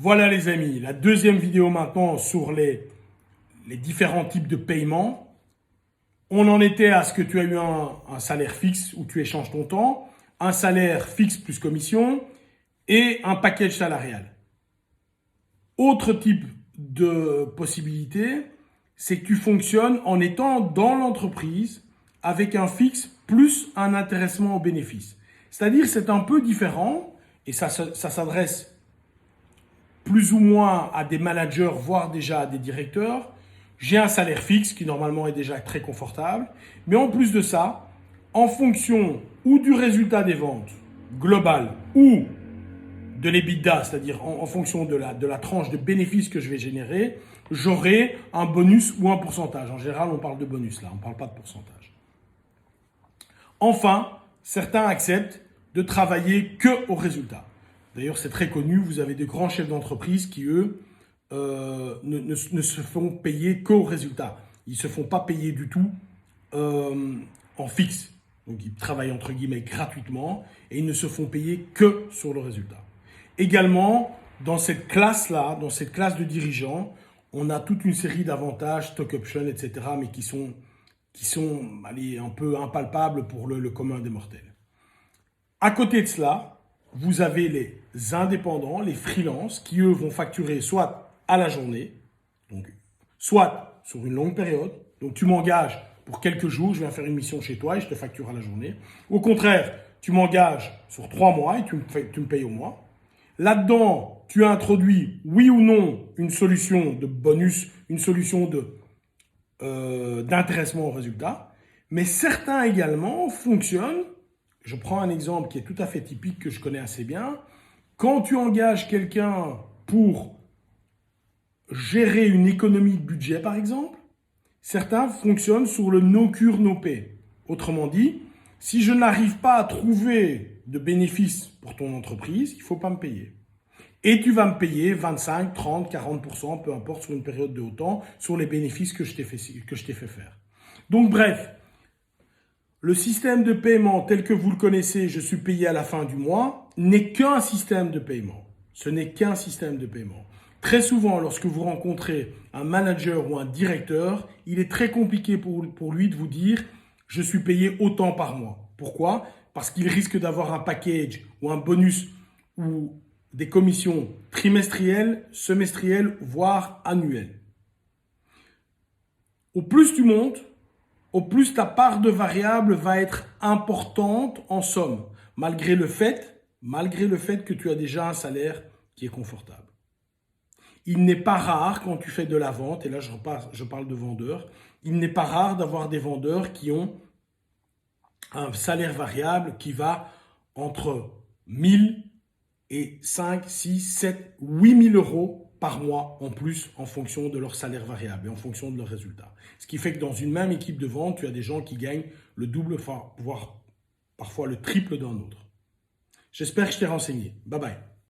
Voilà les amis, la deuxième vidéo maintenant sur les différents types de paiements. On en était à ce que tu as eu un salaire fixe où tu échanges ton temps, un salaire fixe plus commission et un package salarial. Autre type de possibilité, c'est que tu fonctionnes en étant dans l'entreprise avec un fixe plus un intéressement au bénéfice. C'est-à-dire c'est un peu différent et ça s'adresse plus ou moins à des managers, voire déjà à des directeurs. J'ai un salaire fixe qui normalement est déjà très confortable. Mais en plus de ça, en fonction ou du résultat des ventes globales ou de l'EBITDA, c'est-à-dire en fonction de la tranche de bénéfices que je vais générer, j'aurai un bonus ou un pourcentage. En général, on parle de bonus là, on ne parle pas de pourcentage. Enfin, certains acceptent de travailler que au résultat. D'ailleurs, c'est très connu, vous avez des grands chefs d'entreprise qui, eux, ne se font payer qu'au résultat. Ils ne se font pas payer du tout en fixe. Donc, ils travaillent entre guillemets gratuitement et ils ne se font payer que sur le résultat. Également, dans cette classe-là, dans cette classe de dirigeants, on a toute une série d'avantages, stock options, etc., mais qui sont allez, un peu impalpables pour le commun des mortels. À côté de cela, vous avez les indépendants, les freelances, qui eux vont facturer soit à la journée, donc soit sur une longue période. Donc tu m'engages pour quelques jours, je viens faire une mission chez toi et je te facture à la journée. Au contraire, tu m'engages sur 3 mois et tu me payes au mois. Là-dedans, tu as introduit, oui ou non, une solution de bonus, une solution d'intéressement au résultat. Mais certains également fonctionnent. Je prends un exemple qui est tout à fait typique, que je connais assez bien. Quand tu engages quelqu'un pour gérer une économie de budget, par exemple, certains fonctionnent sur le no cure, no pay. Autrement dit, si je n'arrive pas à trouver de bénéfices pour ton entreprise, il ne faut pas me payer. Et tu vas me payer 25, 30, 40%, peu importe, sur une période de haut temps, sur les bénéfices que je t'ai fait faire. Donc bref, le système de paiement tel que vous le connaissez, je suis payé à la fin du mois, n'est qu'un système de paiement. Ce n'est qu'un système de paiement. Très souvent, lorsque vous rencontrez un manager ou un directeur, il est très compliqué pour lui de vous dire « je suis payé autant par mois ». Pourquoi ? Parce qu'il risque d'avoir un package ou un bonus ou des commissions trimestrielles, semestrielles, voire annuelles. Au plus tu montes, au plus ta part de variable va être importante en somme, malgré le fait que tu as déjà un salaire qui est confortable. Il n'est pas rare quand tu fais de la vente, et là je parle de vendeurs, il n'est pas rare d'avoir des vendeurs qui ont un salaire variable qui va entre 1000 et 5, 6, 7, 8 000 euros par mois en plus en fonction de leur salaire variable et en fonction de leurs résultats. Ce qui fait que dans une même équipe de vente, tu as des gens qui gagnent le double, voire parfois le triple d'un autre. J'espère que je t'ai renseigné. Bye bye.